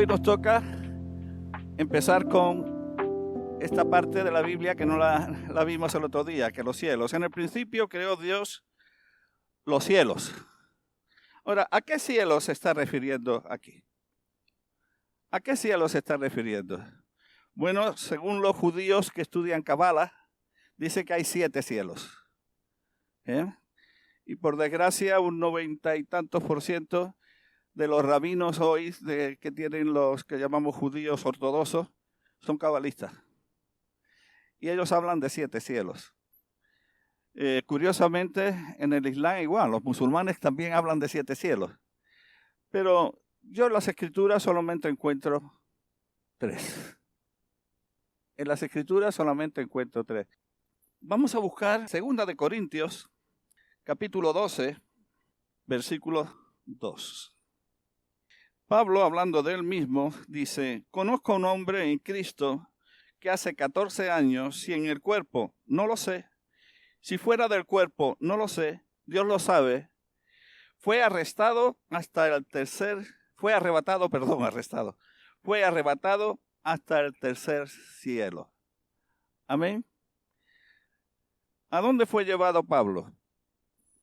Hoy nos toca empezar con esta parte de la Biblia que no la vimos el otro día, que los cielos. En el principio creó Dios los cielos. Ahora, ¿a qué cielos se está refiriendo aquí? ¿A qué cielos se está refiriendo? Bueno, según los judíos que estudian Kabbalah, dice que hay 7 cielos. Y por desgracia, un 90 y tantos % de los rabinos hoy que tienen los que llamamos judíos ortodoxos son cabalistas. Y ellos hablan de 7 cielos. Curiosamente, en el Islam igual, los musulmanes también hablan de 7 cielos. Pero yo en las escrituras solamente encuentro 3. En las escrituras solamente encuentro 3. Vamos a buscar 2 de Corintios, capítulo 12, versículo 2. Pablo, hablando de él mismo, dice: conozco a un hombre en Cristo que hace 14 años, si en el cuerpo, no lo sé, si fuera del cuerpo, no lo sé, Dios lo sabe, fue arrebatado hasta el tercer cielo. Amén. ¿A dónde fue llevado Pablo?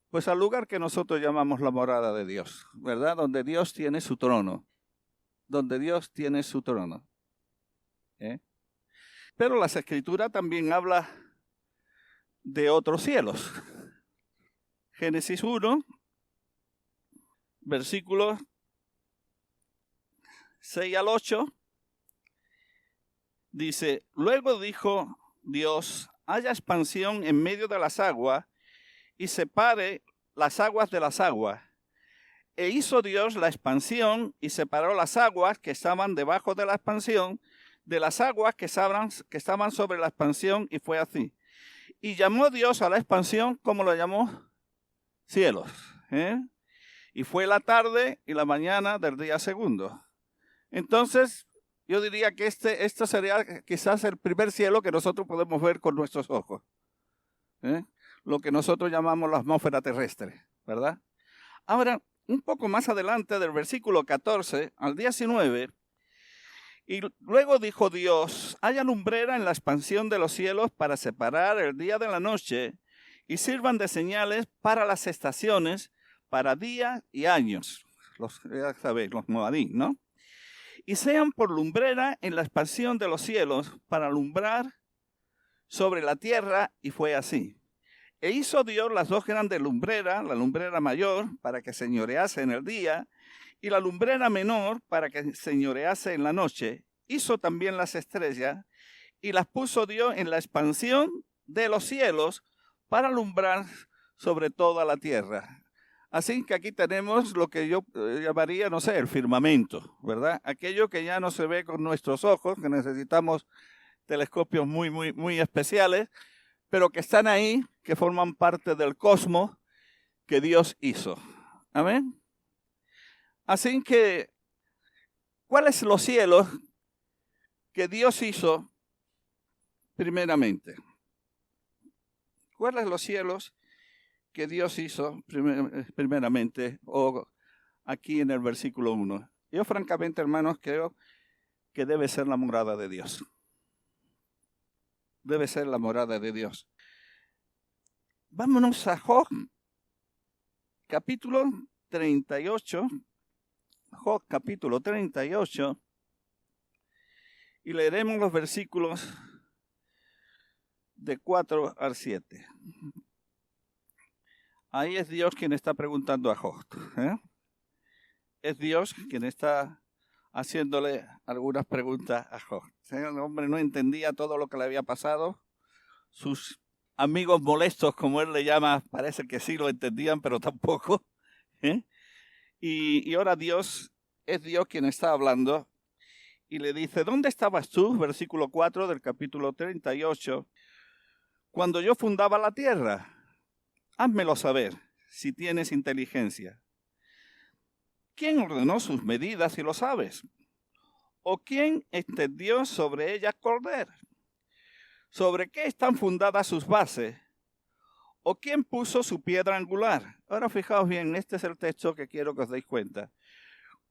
Pues al lugar que nosotros llamamos la morada de Dios, ¿verdad? Donde Dios tiene su trono. Donde Dios tiene su trono. Pero las Escrituras también habla de otros cielos. Génesis 1, versículos 6 al 8, dice: luego dijo Dios: haya expansión en medio de las aguas y separe las aguas de las aguas. E hizo Dios la expansión y separó las aguas que estaban debajo de la expansión de las aguas que estaban sobre la expansión, y fue así. Y llamó Dios a la expansión, como lo llamó, cielos. Y fue la tarde y la mañana del día segundo. Entonces, yo diría que esto sería quizás el primer cielo que nosotros podemos ver con nuestros ojos. Lo que nosotros llamamos la atmósfera terrestre, ¿verdad? Ahora, un poco más adelante, del versículo 14 al 19, y luego dijo Dios: haya lumbrera en la expansión de los cielos para separar el día de la noche, y sirvan de señales para las estaciones, para días y años. Ya sabéis, los moadín, ¿no? Y sean por lumbrera en la expansión de los cielos para alumbrar sobre la tierra, y fue así. E hizo Dios las 2 grandes lumbreras, la lumbrera mayor para que señorease en el día, y la lumbrera menor para que señorease en la noche. Hizo también las estrellas, y las puso Dios en la expansión de los cielos para alumbrar sobre toda la tierra. Así que aquí tenemos lo que yo llamaría, no sé, el firmamento, ¿verdad? Aquello que ya no se ve con nuestros ojos, que necesitamos telescopios muy, muy, muy especiales, pero que están ahí, que forman parte del cosmos que Dios hizo. Amén. Así que, ¿cuáles son los cielos que Dios hizo primeramente? ¿Cuáles son los cielos que Dios hizo primeramente? O aquí en el versículo 1. Yo francamente, hermanos, creo que debe ser la morada de Dios. Debe ser la morada de Dios. Vámonos a Job, capítulo 38. Job, capítulo 38. Y leeremos los versículos de 4 al 7. Ahí es Dios quien está preguntando a Job. Es Dios quien está haciéndole algunas preguntas a Job. El hombre no entendía todo lo que le había pasado. Sus amigos molestos, como él le llama, parece que sí lo entendían, pero tampoco. Y ahora es Dios quien está hablando. Y le dice: ¿dónde estabas tú? Versículo 4 del capítulo 38. Cuando yo fundaba la tierra. Házmelo saber, si tienes inteligencia. ¿Quién ordenó sus medidas, si lo sabes? ¿O quién extendió sobre ellas cordel? ¿Sobre qué están fundadas sus bases? ¿O quién puso su piedra angular? Ahora fijaos bien, este es el texto que quiero que os deis cuenta.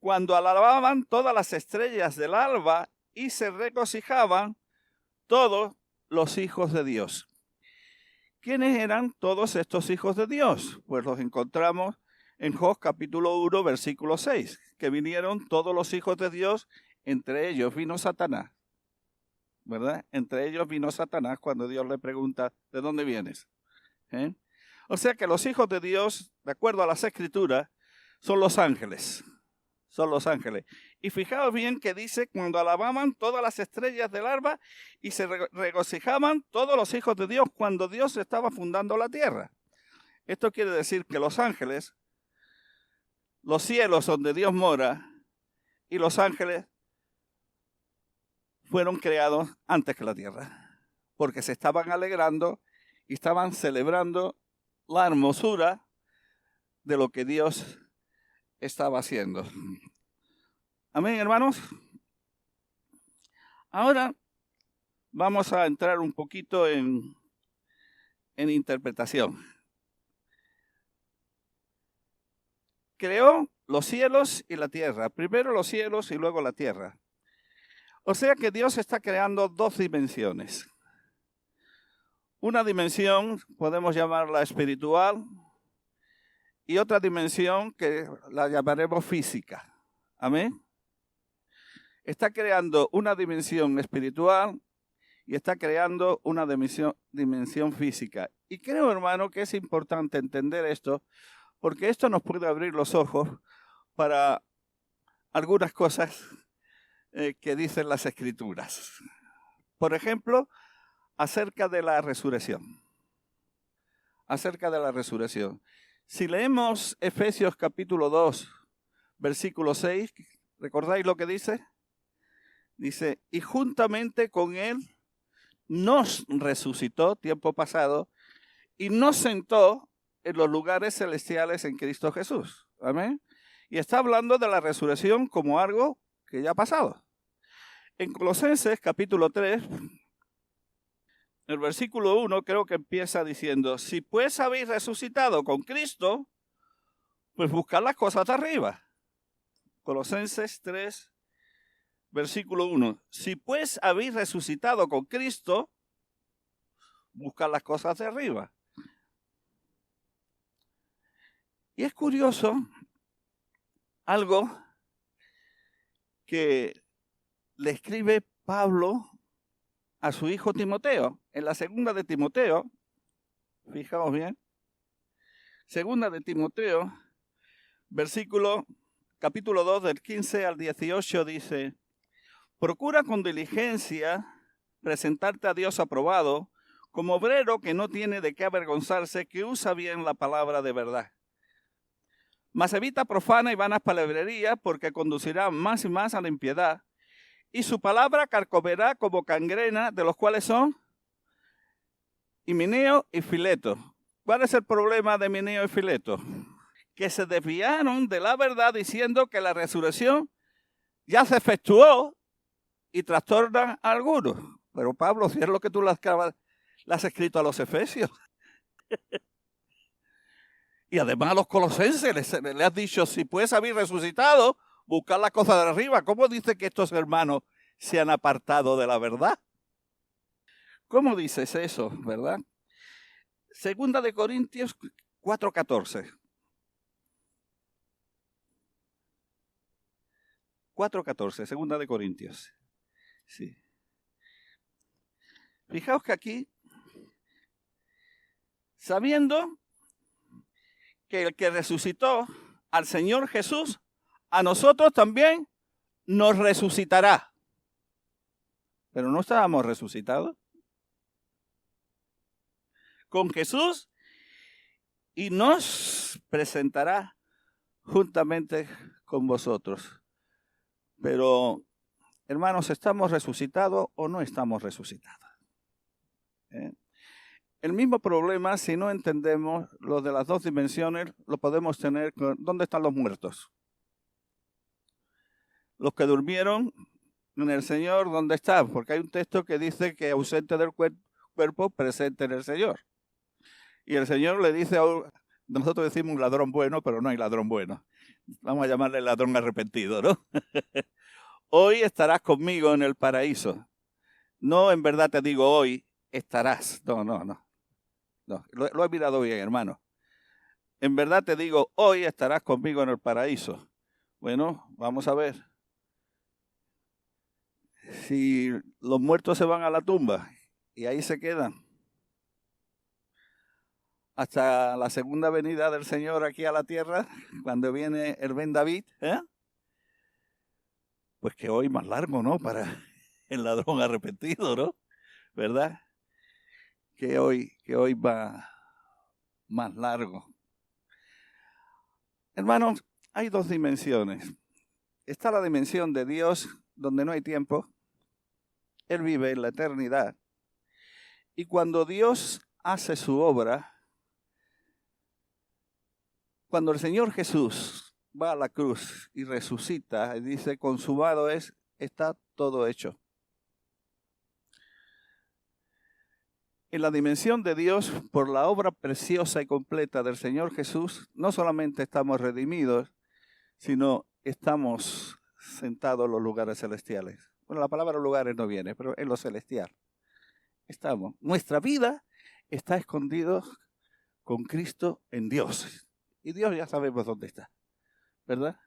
cuando alababan todas las estrellas del alba y se regocijaban todos los hijos de Dios. ¿Quiénes eran todos estos hijos de Dios? Pues los encontramos en Job capítulo 1, versículo 6, que vinieron todos los hijos de Dios, entre ellos vino Satanás, ¿verdad? Entre ellos vino Satanás cuando Dios le pregunta, ¿de dónde vienes? O sea que los hijos de Dios, de acuerdo a las Escrituras, son los ángeles. Son los ángeles. Y fijaos bien que dice, cuando alababan todas las estrellas del alba y se regocijaban todos los hijos de Dios cuando Dios estaba fundando la tierra. Esto quiere decir que los ángeles, los cielos donde Dios mora y los ángeles fueron creados antes que la tierra, porque se estaban alegrando y estaban celebrando la hermosura de lo que Dios estaba haciendo. Amén, hermanos. Ahora vamos a entrar un poquito en interpretación. Creó los cielos y la tierra. Primero los cielos y luego la tierra. O sea que Dios está creando dos dimensiones. Una dimensión podemos llamarla espiritual y otra dimensión que la llamaremos física. Amén. Está creando una dimensión espiritual y está creando una dimensión física. Y creo, hermano, que es importante entender esto, porque esto nos puede abrir los ojos para algunas cosas que dicen las Escrituras. Por ejemplo, acerca de la resurrección. Acerca de la resurrección. Si leemos Efesios capítulo 2, versículo 6, ¿recordáis lo que dice? Dice, y juntamente con él nos resucitó, tiempo pasado, y nos sentó en los lugares celestiales en Cristo Jesús. Amén. Y está hablando de la resurrección como algo que ya ha pasado. En Colosenses capítulo 3, el versículo 1 creo que empieza diciendo, si pues habéis resucitado con Cristo, pues buscad las cosas de arriba. Colosenses 3, versículo 1. Si pues habéis resucitado con Cristo, buscad las cosas de arriba. Y es curioso algo que le escribe Pablo a su hijo Timoteo. En la segunda de Timoteo, fijaos bien, segunda de Timoteo, capítulo 2, del 15 al 18, dice, procura con diligencia presentarte a Dios aprobado, como obrero que no tiene de qué avergonzarse, que usa bien la palabra de verdad. Mas evita profana y vanas palabrerías, porque conducirá más y más a la impiedad, y su palabra carcomerá como gangrena, de los cuales son Himeneo y Fileto. ¿Cuál es el problema de Himeneo y Fileto? Que se desviaron de la verdad diciendo que la resurrección ya se efectuó y trastornan a algunos. Pero Pablo, si es lo que tú le has escrito a los Efesios. Y además a los Colosenses le has dicho, si pues habéis resucitado, buscar las cosas de arriba. ¿Cómo dice que estos hermanos se han apartado de la verdad? ¿Cómo dices eso, verdad? Segunda de Corintios 4:14. 4:14, segunda de Corintios. Sí. Fijaos que aquí, sabiendo que el que resucitó al Señor Jesús, a nosotros también nos resucitará. Pero no estábamos resucitados con Jesús y nos presentará juntamente con vosotros. Pero, hermanos, ¿estamos resucitados o no estamos resucitados? El mismo problema, si no entendemos lo de las dos dimensiones, lo podemos tener con ¿dónde están los muertos? Los que durmieron en el Señor, ¿dónde están? Porque hay un texto que dice que ausente del cuerpo, presente en el Señor. Y el Señor le dice, nosotros decimos un ladrón bueno, pero no hay ladrón bueno. Vamos a llamarle ladrón arrepentido, ¿no? Hoy estarás conmigo en el paraíso. No, en verdad te digo hoy estarás. No. Lo he mirado bien, hermano. En verdad te digo, hoy estarás conmigo en el paraíso. Bueno, vamos a ver. Si los muertos se van a la tumba y ahí se quedan hasta la segunda venida del Señor aquí a la tierra, cuando viene el Ben David, pues que hoy más largo, ¿no? Para el ladrón arrepentido, ¿no? ¿Verdad? Que hoy va más largo. Hermanos, hay dos dimensiones. Está la dimensión de Dios, donde no hay tiempo. Él vive en la eternidad. Y cuando Dios hace su obra, cuando el Señor Jesús va a la cruz y resucita y dice, consumado es, está todo hecho. En la dimensión de Dios, por la obra preciosa y completa del Señor Jesús, no solamente estamos redimidos, sino estamos sentados en los lugares celestiales. Bueno, la palabra lugares no viene, pero en lo celestial estamos. Nuestra vida está escondida con Cristo en Dios. Y Dios ya sabemos dónde está, ¿verdad?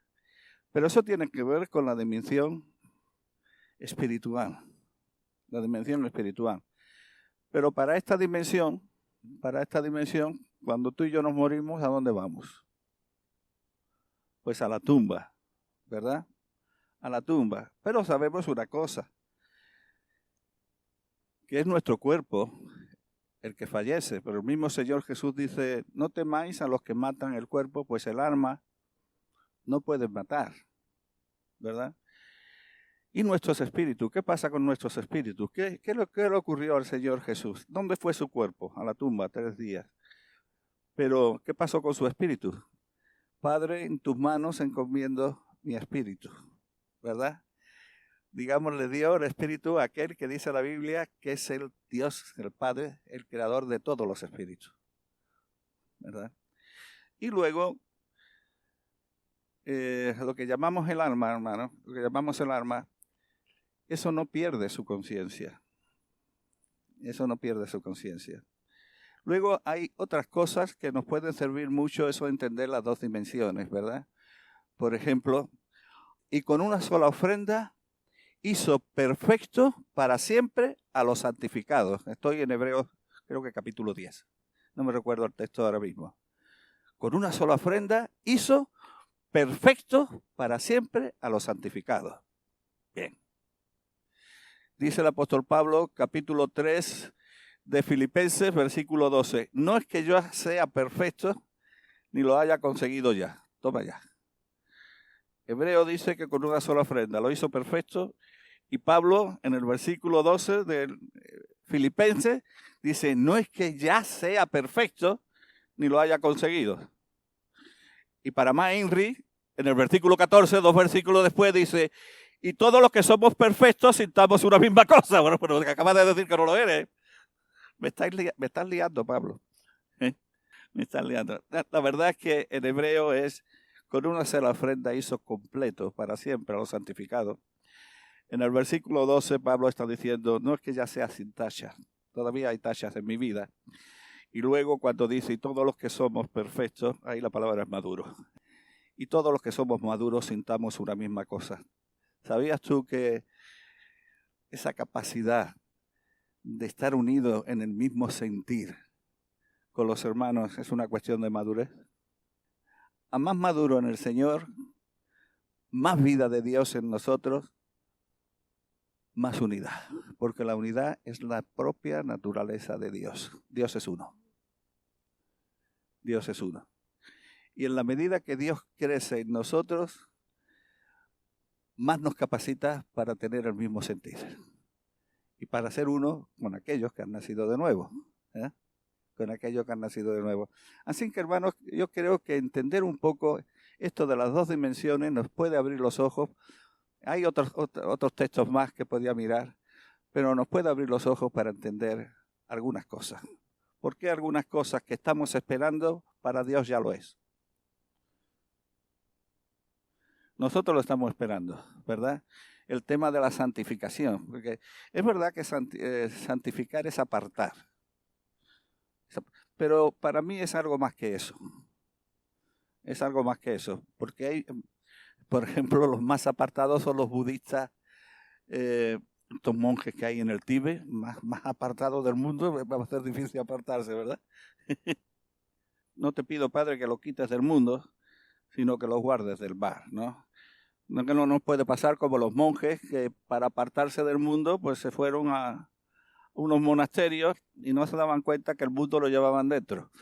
Pero eso tiene que ver con la dimensión espiritual. La dimensión espiritual. Pero para esta dimensión, cuando tú y yo nos morimos, ¿a dónde vamos? Pues a la tumba, ¿verdad? A la tumba. Pero sabemos una cosa, que es nuestro cuerpo el que fallece. Pero el mismo Señor Jesús dice, no temáis a los que matan el cuerpo, pues el alma no puede matar, ¿verdad? Y nuestros espíritus, ¿qué pasa con nuestros espíritus? ¿Qué le ocurrió al Señor Jesús? ¿Dónde fue su cuerpo? A la tumba, 3 días. Pero, ¿qué pasó con su espíritu? Padre, en tus manos encomiendo mi espíritu, ¿verdad? Digámosle Dios, el espíritu, aquel que dice la Biblia que es el Dios, el Padre, el creador de todos los espíritus, ¿verdad? Y luego, lo que llamamos el alma, hermano, lo que llamamos el alma, eso no pierde su conciencia. Eso no pierde su conciencia. Luego hay otras cosas que nos pueden servir mucho, eso entender las dos dimensiones, ¿verdad? Por ejemplo, y con una sola ofrenda hizo perfecto para siempre a los santificados. Estoy en Hebreos, creo que capítulo 10. No me recuerdo el texto ahora mismo. Con una sola ofrenda hizo perfecto para siempre a los santificados. Bien. Dice el apóstol Pablo, capítulo 3 de Filipenses, versículo 12. No es que yo sea perfecto, ni lo haya conseguido ya. Toma ya. Hebreo dice que con una sola ofrenda lo hizo perfecto. Y Pablo, en el versículo 12 de Filipenses, dice, no es que ya sea perfecto, ni lo haya conseguido. Y para más Henry, en el versículo 14, 2 versículos después, dice, y todos los que somos perfectos sintamos una misma cosa. Bueno, pero acabas de decir que no lo eres. Me estás liando, Pablo. Me estás liando. La verdad es que en hebreo es, con una sola ofrenda hizo completo para siempre a los santificados. En el versículo 12, Pablo está diciendo, no es que ya sea sin tacha, todavía hay tachas en mi vida. Y luego cuando dice, y todos los que somos perfectos, ahí la palabra es maduro. Y todos los que somos maduros sintamos una misma cosa. ¿Sabías tú que esa capacidad de estar unido en el mismo sentir con los hermanos es una cuestión de madurez? A más maduro en el Señor, más vida de Dios en nosotros, más unidad. Porque la unidad es la propia naturaleza de Dios. Dios es uno. Dios es uno. Y en la medida que Dios crece en nosotros, más nos capacita para tener el mismo sentir. Y para ser uno con aquellos que han nacido de nuevo. Con aquellos que han nacido de nuevo. Así que, hermanos, yo creo que entender un poco esto de las dos dimensiones nos puede abrir los ojos. Hay otros textos más que podía mirar, pero nos puede abrir los ojos para entender algunas cosas. Porque algunas cosas que estamos esperando, para Dios ya lo es. Nosotros lo estamos esperando, ¿verdad? El tema de la santificación, porque es verdad que santificar es apartar, pero para mí es algo más que eso. Es algo más que eso, porque hay, por ejemplo, los más apartados son los budistas, estos monjes que hay en el Tíbet, más apartados del mundo. Va a ser difícil apartarse, ¿verdad? No te pido, Padre, que lo quites del mundo, sino que los guardes del mal, ¿no? No, que no nos puede pasar como los monjes que para apartarse del mundo pues se fueron a unos monasterios y no se daban cuenta que el mundo lo llevaban dentro.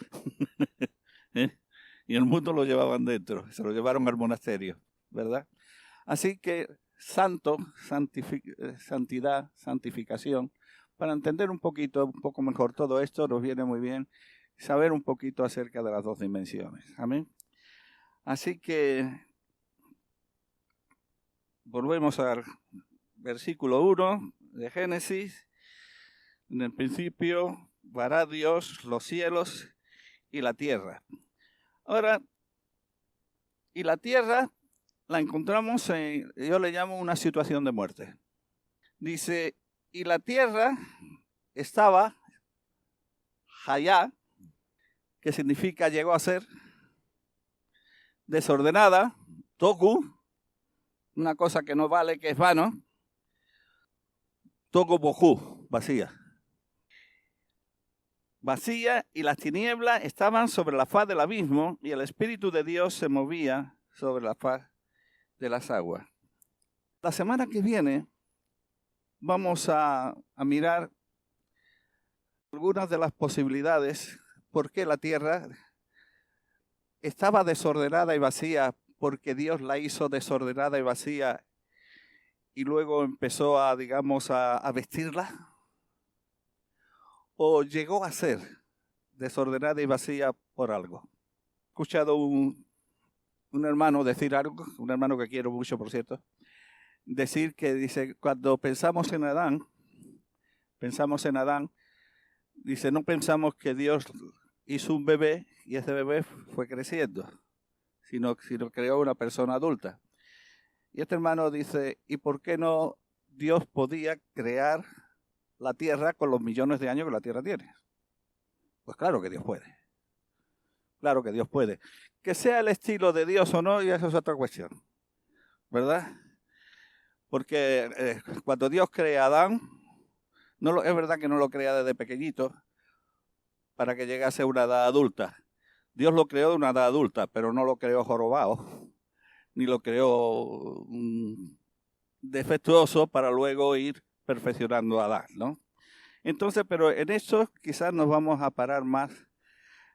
¿Eh? Y el mundo lo llevaban dentro, se lo llevaron al monasterio, ¿verdad? Así que santidad, santificación, para entender un poco mejor todo esto, nos viene muy bien saber un poquito acerca de las dos dimensiones. Amén. Así que volvemos al versículo 1 de Génesis. En el principio hará Dios los cielos y la tierra. Ahora, y la tierra la encontramos en, yo le llamo una situación de muerte. Dice, y la tierra estaba hayá, que significa llegó a ser, desordenada, toku, una cosa que no vale, que es vano, toku bohu, vacía. Vacía, y las tinieblas estaban sobre la faz del abismo, y el Espíritu de Dios se movía sobre la faz de las aguas. La semana que viene vamos a mirar algunas de las posibilidades por qué la tierra estaba desordenada y vacía, porque Dios la hizo desordenada y vacía y luego empezó a, digamos, a vestirla, o llegó a ser desordenada y vacía por algo. He escuchado un hermano decir algo, un hermano que quiero mucho, por cierto, decir que dice, cuando pensamos en Adán, dice, no pensamos que Dios hizo un bebé y ese bebé fue creciendo, sino creó una persona adulta. Y este hermano dice, ¿y por qué no Dios podía crear la tierra con los millones de años que la tierra tiene? Pues claro que Dios puede. Claro que Dios puede. Que sea el estilo de Dios o no, y eso es otra cuestión, ¿verdad? Porque cuando Dios crea a Adán, es verdad que no lo crea desde pequeñito para que llegase a una edad adulta. Dios lo creó de una edad adulta, pero no lo creó jorobado, ni lo creó defectuoso para luego ir perfeccionando a Adán, ¿no? Entonces, pero en eso quizás nos vamos a parar más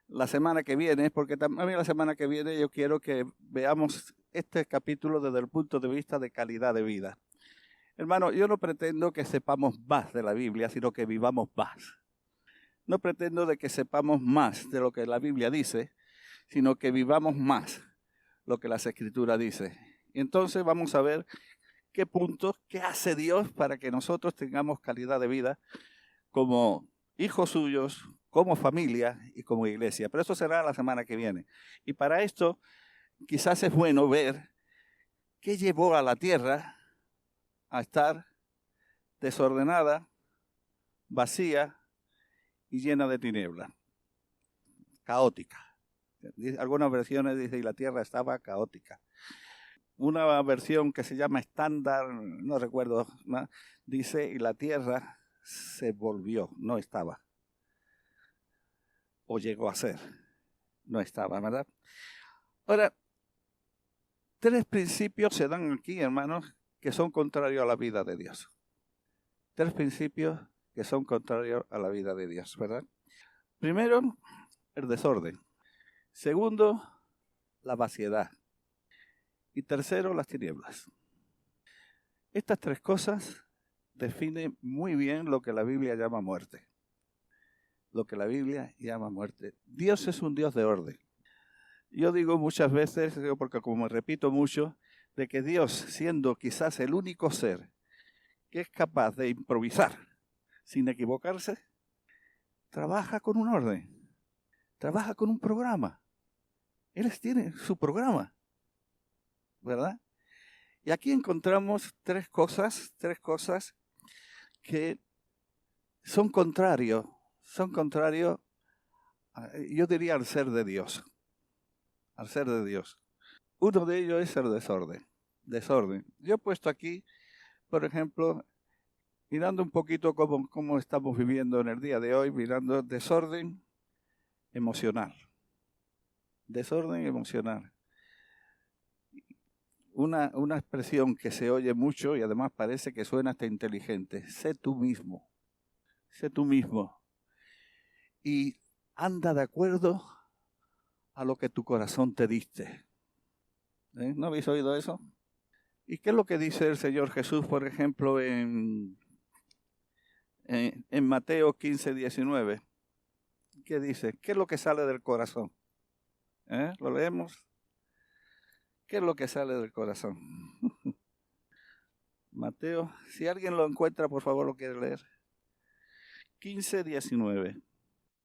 la semana que viene, porque también la semana que viene yo quiero que veamos este capítulo desde el punto de vista de calidad de vida. Hermano, yo no pretendo que sepamos más de la Biblia, sino que vivamos más. No pretendo de que sepamos más de lo que la Biblia dice, sino que vivamos más lo que las Escrituras dice. Y entonces vamos a ver qué puntos, qué hace Dios para que nosotros tengamos calidad de vida como hijos suyos, como familia y como iglesia. Pero eso será la semana que viene. Y para esto quizás es bueno ver qué llevó a la tierra a estar desordenada, vacía y llena de tinieblas, caótica. Algunas versiones dicen y la tierra estaba caótica. Una versión que se llama estándar, no recuerdo, ¿no? Dice y la tierra se volvió, no estaba. O llegó a ser, no estaba, ¿verdad? Ahora, 3 principios se dan aquí, hermanos, que son contrarios a la vida de Dios. 3 principios que son contrarios a la vida de Dios, ¿verdad? Primero, el desorden. Segundo, la vaciedad. Y tercero, las tinieblas. Estas 3 cosas definen muy bien lo que la Biblia llama muerte. Lo que la Biblia llama muerte. Dios es un Dios de orden. Yo digo muchas veces, porque como me repito mucho, de que Dios, siendo quizás el único ser que es capaz de improvisar sin equivocarse, trabaja con un orden, trabaja con un programa. Él tiene su programa, ¿verdad? Y aquí encontramos tres cosas que son contrarios, yo diría, al ser de Dios. Uno de ellos es el desorden. Yo he puesto aquí, por ejemplo, mirando un poquito cómo estamos viviendo en el día de hoy, mirando desorden emocional. Una expresión que se oye mucho y además parece que suena hasta inteligente. Sé tú mismo. Y anda de acuerdo a lo que tu corazón te dicte. ¿No habéis oído eso? ¿Y qué es lo que dice el Señor Jesús, por ejemplo, en Mateo 15, 19? ¿Qué dice? ¿Qué es lo que sale del corazón? ¿Lo leemos? ¿Qué es lo que sale del corazón? Mateo, si alguien lo encuentra, por favor, lo quiere leer. 15, 19.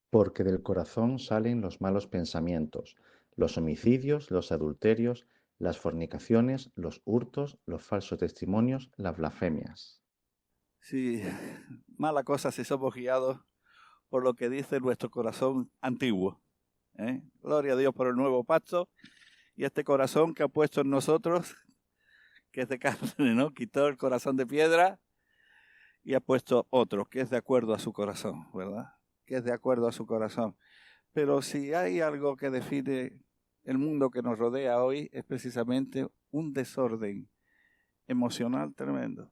Porque del corazón salen los malos pensamientos, los homicidios, los adulterios, las fornicaciones, los hurtos, los falsos testimonios, las blasfemias. Sí, mala cosa si somos guiados por lo que dice nuestro corazón antiguo. Gloria a Dios por el nuevo pacto y este corazón que ha puesto en nosotros, que es de carne, ¿no? Quitó el corazón de piedra y ha puesto otro, que es de acuerdo a su corazón, ¿verdad? Que es de acuerdo a su corazón. Pero si hay algo que define el mundo que nos rodea hoy, es precisamente un desorden emocional tremendo.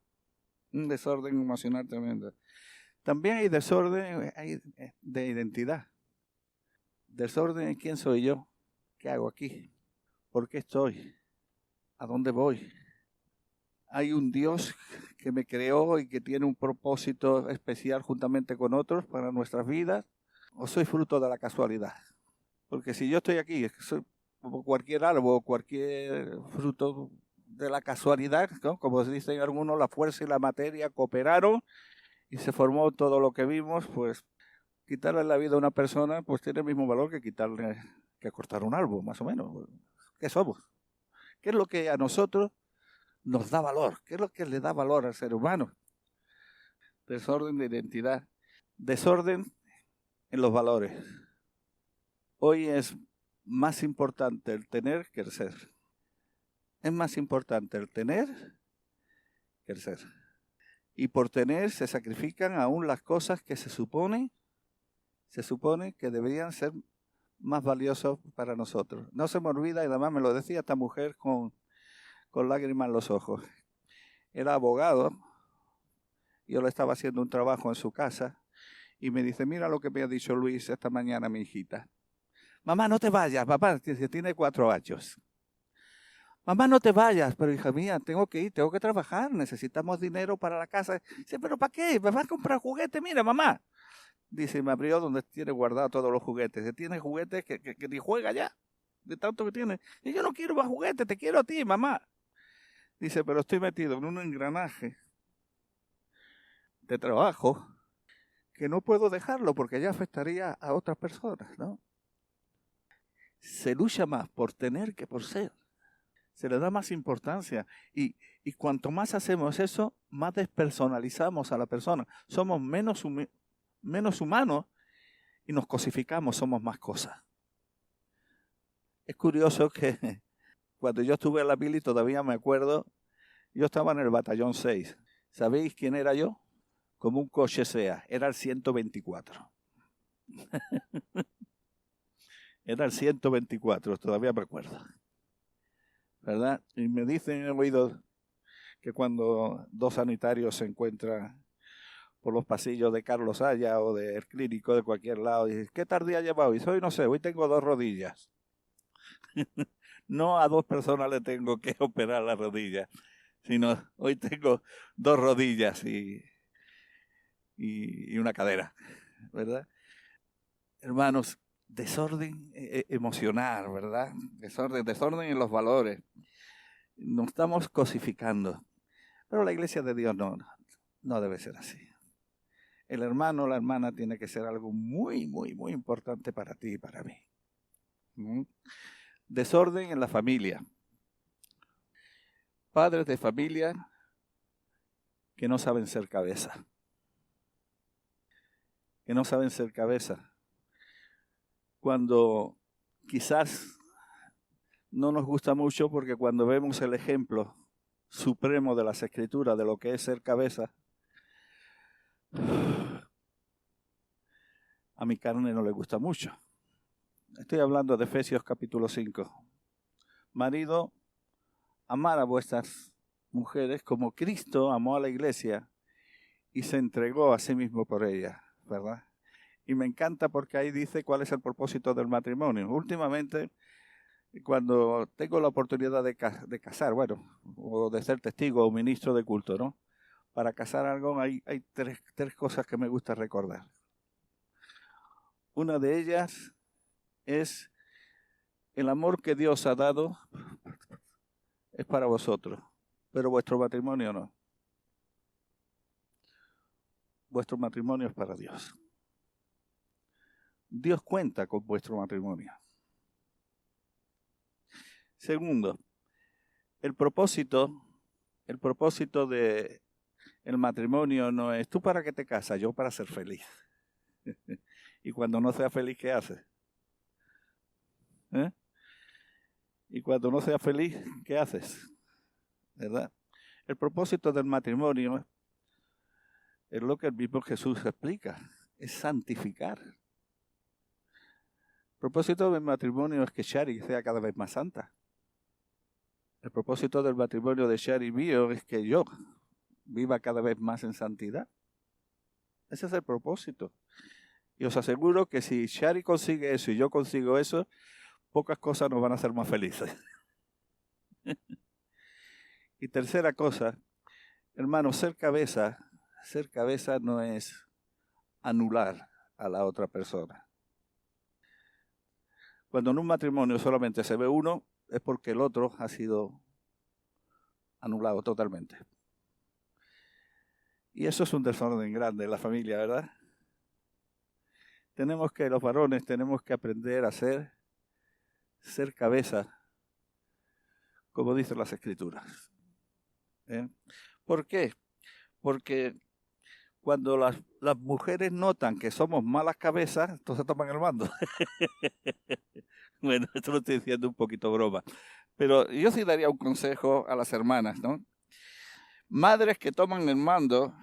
También hay desorden de identidad. Desorden en quién soy yo, qué hago aquí, por qué estoy, a dónde voy. Hay un Dios que me creó y que tiene un propósito especial juntamente con otros para nuestras vidas, o soy fruto de la casualidad. Porque si yo estoy aquí, soy como cualquier árbol, cualquier fruto de la casualidad, ¿no? Como dicen algunos, la fuerza y la materia cooperaron y se formó todo lo que vimos. Pues quitarle la vida a una persona pues tiene el mismo valor que cortar un árbol, más o menos. ¿Qué somos? ¿Qué es lo que a nosotros nos da valor? ¿Qué es lo que le da valor al ser humano? Desorden de identidad, desorden en los valores. Hoy es más importante el tener que el ser. Es más importante el tener que el ser. Y por tener se sacrifican aún las cosas que se supone que deberían ser más valiosas para nosotros. No se me olvida, y además me lo decía esta mujer con lágrimas en los ojos. Era abogado, yo le estaba haciendo un trabajo en su casa, y me dice, mira lo que me ha dicho Luis esta mañana, mi hijita. Mamá, no te vayas, papá, que tiene 4 años. Mamá, no te vayas, pero hija mía, tengo que ir, tengo que trabajar, necesitamos dinero para la casa. Dice, ¿pero para qué? ¿Me vas a comprar juguetes? Mira, mamá. Dice, me abrió donde tiene guardado todos los juguetes. Se tiene juguetes que ni juega ya, de tanto que tiene. Y yo no quiero más juguetes, te quiero a ti, mamá. Dice, pero estoy metido en un engranaje de trabajo que no puedo dejarlo porque ya afectaría a otras personas, ¿no? Se lucha más por tener que por ser. Se le da más importancia y cuanto más hacemos eso, más despersonalizamos a la persona. Somos menos humanos y nos cosificamos, somos más cosas. Es curioso que cuando yo estuve en la mili, todavía me acuerdo, yo estaba en el batallón 6. ¿Sabéis quién era yo? Como un coche sea, era el 124. Era el 124, todavía me acuerdo. ¿Verdad? Y me dicen, he oído que cuando 2 sanitarios se encuentran por los pasillos de Carlos Haya o del clínico de cualquier lado, dicen, ¿qué tardía lleva hoy? Hoy no sé, hoy tengo 2 rodillas. No a 2 personas le tengo que operar la rodilla, sino hoy tengo 2 rodillas y una cadera, ¿verdad? Hermanos, desorden emocional, ¿verdad? Desorden en los valores. Nos estamos cosificando. Pero la iglesia de Dios no debe ser así. El hermano o la hermana tiene que ser algo muy, muy, muy importante para ti y para mí. Desorden en la familia. padres de familia que no saben ser cabeza. Que no saben ser cabeza. Cuando quizás no nos gusta mucho, porque cuando vemos el ejemplo supremo de las Escrituras de lo que es ser cabeza, a mi carne no le gusta mucho. Estoy hablando de Efesios capítulo 5. Marido, amar a vuestras mujeres como Cristo amó a la iglesia y se entregó a sí mismo por ella, ¿verdad? Y me encanta porque ahí dice cuál es el propósito del matrimonio. Últimamente, cuando tengo la oportunidad de casar, bueno, o de ser testigo o ministro de culto, ¿no? Para casar algo hay tres cosas que me gusta recordar. Una de ellas es el amor que Dios ha dado es para vosotros, pero vuestro matrimonio no. Vuestro matrimonio es para Dios. Dios cuenta con vuestro matrimonio. Segundo, el propósito de el matrimonio no es tú para qué te casas, yo para ser feliz. Y cuando no seas feliz, ¿qué haces? Y cuando no seas feliz, ¿qué haces? ¿Verdad? El propósito del matrimonio es lo que el mismo Jesús explica, es santificar. El propósito del matrimonio es que Shari sea cada vez más santa. El propósito del matrimonio de Shari y mío es que yo viva cada vez más en santidad. Ese es el propósito. Y os aseguro que si Shari consigue eso y yo consigo eso, pocas cosas nos van a hacer más felices. Y tercera cosa, hermano, ser cabeza no es anular a la otra persona. Cuando en un matrimonio solamente se ve uno, es porque el otro ha sido anulado totalmente. Y eso es un desorden grande en la familia, ¿verdad? Los varones tenemos que aprender a ser cabeza, como dicen las Escrituras. ¿Por qué? Porque cuando las mujeres notan que somos malas cabezas, entonces toman el mando. Bueno, esto lo estoy diciendo un poquito broma. Pero yo sí daría un consejo a las hermanas, ¿no? Madres que toman el mando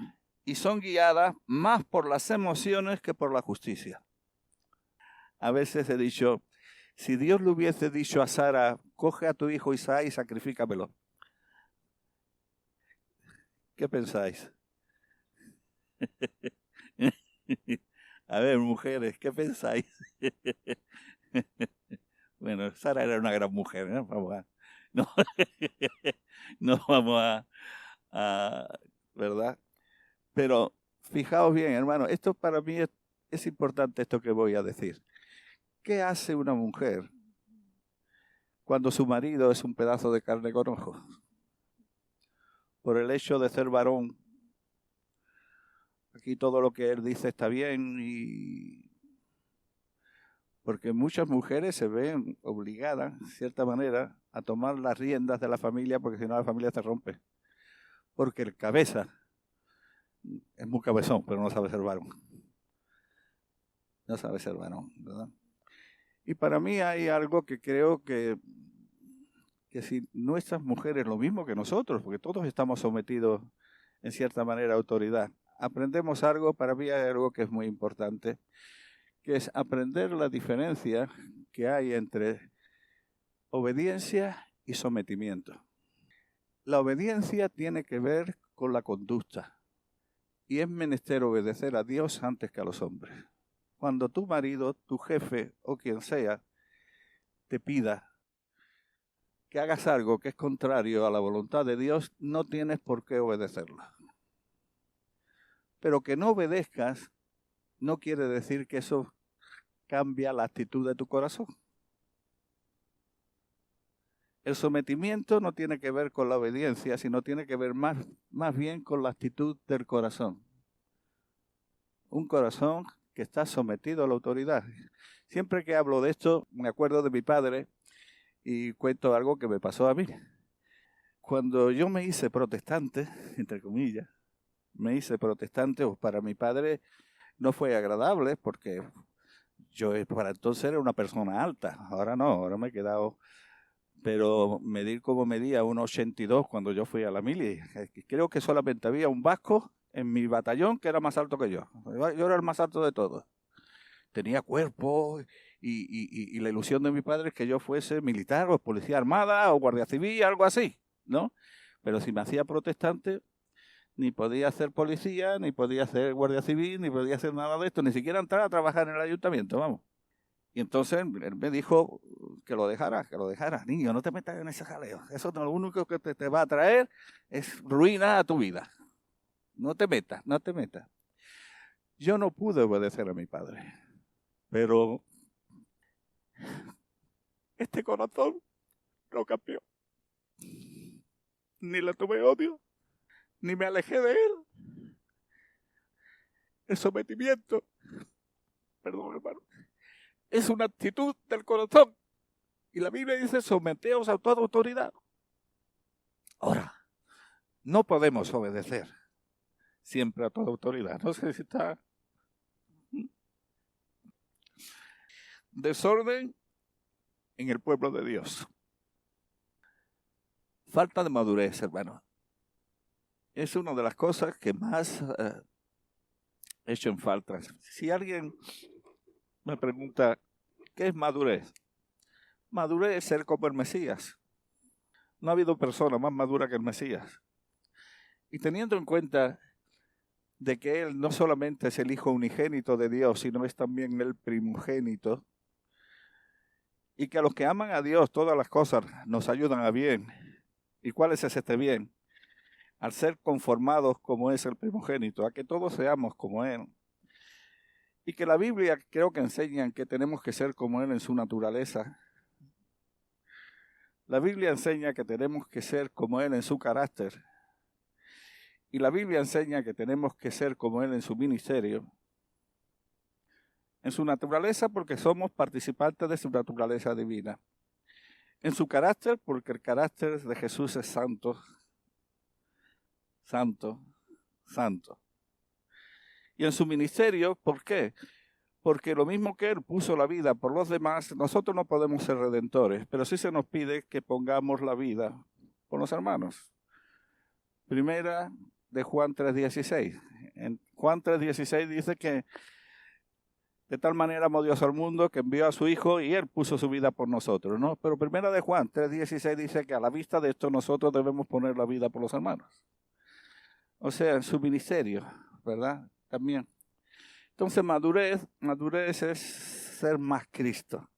y son guiadas más por las emociones que por la justicia. A veces he dicho, si Dios le hubiese dicho a Sara, coge a tu hijo Isaac y sacrifícamelo. ¿Qué pensáis? A ver, mujeres, ¿qué pensáis? Bueno, Sara era una gran mujer, ¿no? No vamos a ¿verdad? Pero fijaos bien, hermano, esto para mí es importante esto que voy a decir. ¿Qué hace una mujer cuando su marido es un pedazo de carne con ojos? Por el hecho de ser varón, aquí todo lo que él dice está bien, y porque muchas mujeres se ven obligadas, de cierta manera, a tomar las riendas de la familia, porque si no la familia se rompe. Porque el cabeza es muy cabezón, pero no sabe ser varón. No sabe ser varón, ¿verdad? Y para mí hay algo que creo que si nuestras mujeres, lo mismo que nosotros, porque todos estamos sometidos en cierta manera a autoridad, aprendemos algo, para mí hay algo que es muy importante, que es aprender la diferencia que hay entre obediencia y sometimiento. La obediencia tiene que ver con la conducta y es menester obedecer a Dios antes que a los hombres. Cuando tu marido, tu jefe o quien sea te pida que hagas algo que es contrario a la voluntad de Dios, no tienes por qué obedecerlo. Pero que no obedezcas no quiere decir que eso cambia la actitud de tu corazón. El sometimiento no tiene que ver con la obediencia, sino tiene que ver más bien con la actitud del corazón. Un corazón que está sometido a la autoridad. Siempre que hablo de esto, me acuerdo de mi padre y cuento algo que me pasó a mí. Cuando yo me hice protestante, entre comillas, pues para mi padre no fue agradable porque yo para entonces era una persona alta. Ahora no, ahora me he quedado... Pero medir como medía 1,82 cuando yo fui a la mili. Creo que solamente había un vasco en mi batallón que era más alto que yo. Yo era el más alto de todos. Tenía cuerpo y la ilusión de mi padre es que yo fuese militar o policía armada o guardia civil, algo así, ¿no? Pero si me hacía protestante, ni podía ser policía, ni podía ser guardia civil, ni podía hacer nada de esto, ni siquiera entrar a trabajar en el ayuntamiento, vamos. Y entonces él me dijo que lo dejara. Niño, no te metas en ese jaleo. Eso lo único que te va a traer es ruina a tu vida. No te metas. Yo no pude obedecer a mi padre, pero este corazón lo cambió. Ni le tuve odio, ni me alejé de él. El sometimiento, perdón hermano, es una actitud del corazón. Y la Biblia dice, someteos a toda autoridad. Ahora, no podemos obedecer siempre a toda autoridad. No sé si está... Desorden en el pueblo de Dios. Falta de madurez, hermano. Es una de las cosas que más he hecho en falta. Si alguien me pregunta, ¿qué es madurez? Madurez es ser como el Mesías. No ha habido persona más madura que el Mesías. Y teniendo en cuenta de que Él no solamente es el Hijo unigénito de Dios, sino es también el primogénito, y que a los que aman a Dios todas las cosas nos ayudan a bien. ¿Y cuál es este bien? Al ser conformados como es el primogénito, a que todos seamos como Él. Y que la Biblia creo que enseña que tenemos que ser como Él en su naturaleza. La Biblia enseña que tenemos que ser como Él en su carácter. Y la Biblia enseña que tenemos que ser como Él en su ministerio. En su naturaleza porque somos participantes de su naturaleza divina. En su carácter porque el carácter de Jesús es santo. Santo, santo. Y en su ministerio, ¿por qué? Porque lo mismo que Él puso la vida por los demás, nosotros no podemos ser redentores, pero sí se nos pide que pongamos la vida por los hermanos. Primera de Juan 3:16. En Juan 3:16 dice que de tal manera amó Dios al mundo que envió a su Hijo y Él puso su vida por nosotros, ¿no? Pero primera de Juan 3:16 dice que a la vista de esto nosotros debemos poner la vida por los hermanos. O sea, en su ministerio, ¿verdad? También. Entonces, madurez es ser más Cristo.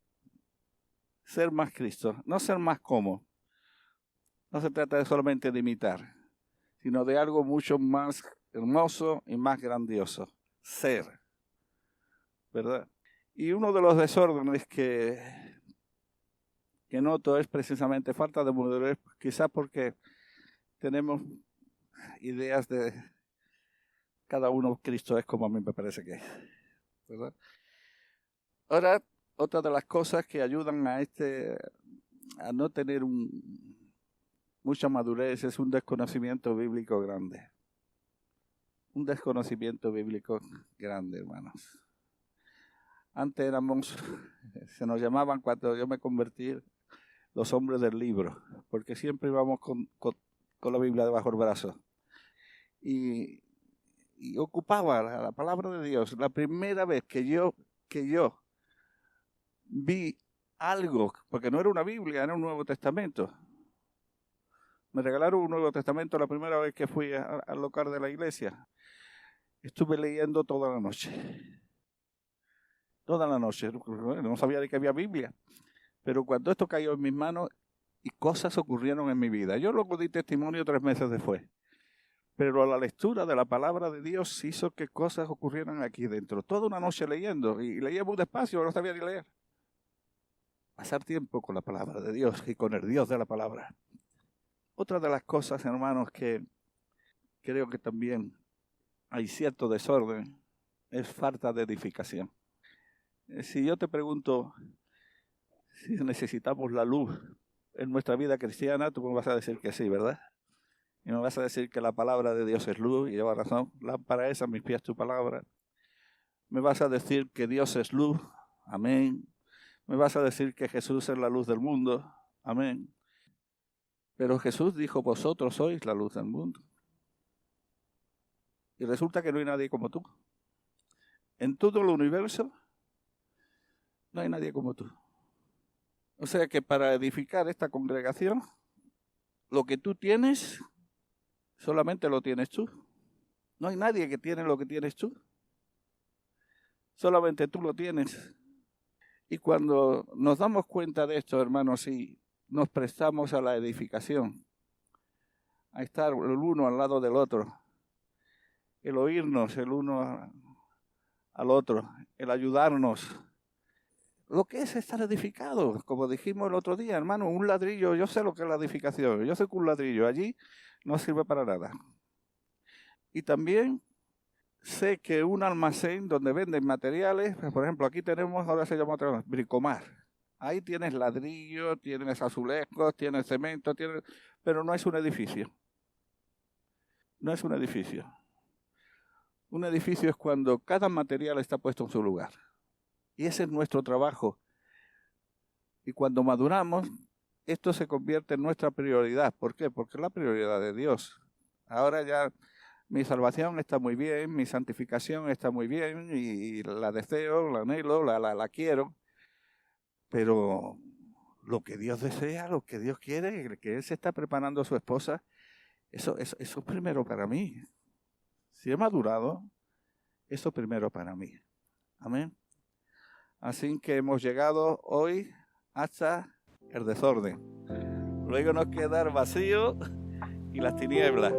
Ser más Cristo, no ser más como. No se trata de solamente de imitar, sino de algo mucho más hermoso y más grandioso. Ser, ¿verdad? Y uno de los desórdenes que noto es precisamente falta de madurez, quizás porque tenemos ideas de cada uno, Cristo es como a mí me parece que es, ¿verdad? Ahora, otra de las cosas que ayudan a no tener mucha madurez es un desconocimiento bíblico grande. Un desconocimiento bíblico grande, hermanos. Antes se nos llamaban cuando yo me convertí, los hombres del libro, porque siempre íbamos con la Biblia debajo del brazo. Y ocupaba la palabra de Dios. La primera vez que yo vi algo, porque no era una Biblia, era un Nuevo Testamento. Me regalaron un Nuevo Testamento la primera vez que fui al local de la iglesia. Estuve leyendo toda la noche. Toda la noche. No sabía de que había Biblia. Pero cuando esto cayó en mis manos y cosas ocurrieron en mi vida. Yo luego di testimonio 3 meses después. Pero la lectura de la palabra de Dios hizo que cosas ocurrieran aquí dentro. Toda una noche leyendo. Y leía muy despacio, no sabía ni leer. Pasar tiempo con la palabra de Dios y con el Dios de la palabra. Otra de las cosas, hermanos, que creo que también hay cierto desorden, es falta de edificación. Si yo te pregunto si necesitamos la luz en nuestra vida cristiana, tú me vas a decir que sí, ¿verdad? Y me vas a decir que la palabra de Dios es luz, y lleva razón. Lámpara es a mis pies tu palabra. Me vas a decir que Dios es luz. Amén. Me vas a decir que Jesús es la luz del mundo. Amén. Pero Jesús dijo, vosotros sois la luz del mundo. Y resulta que no hay nadie como tú. En todo el universo no hay nadie como tú. O sea que para edificar esta congregación, lo que tú tienes, solamente lo tienes tú. No hay nadie que tiene lo que tienes tú. Solamente tú lo tienes. Y cuando nos damos cuenta de esto, hermanos, y nos prestamos a la edificación, a estar el uno al lado del otro, el oírnos el uno al otro, el ayudarnos, lo que es estar edificado, como dijimos el otro día, hermano, un ladrillo, yo sé lo que es la edificación, yo sé que un ladrillo allí no sirve para nada. Y también sé que un almacén donde venden materiales, por ejemplo, aquí tenemos, ahora se llama otra vez, Bricomar. Ahí tienes ladrillo, tienes azulejos, tienes cemento, pero no es un edificio. No es un edificio. Un edificio es cuando cada material está puesto en su lugar. Y ese es nuestro trabajo. Y cuando maduramos, esto se convierte en nuestra prioridad. ¿Por qué? Porque es la prioridad de Dios. Ahora ya mi salvación está muy bien, mi santificación está muy bien, y la deseo, la anhelo, la quiero. Pero lo que Dios desea, lo que Dios quiere, que Él se está preparando a su esposa, eso es primero para mí. Si he madurado, eso primero para mí. Amén. Así que hemos llegado hoy hasta el desorden. Luego nos queda el vacío y las tinieblas.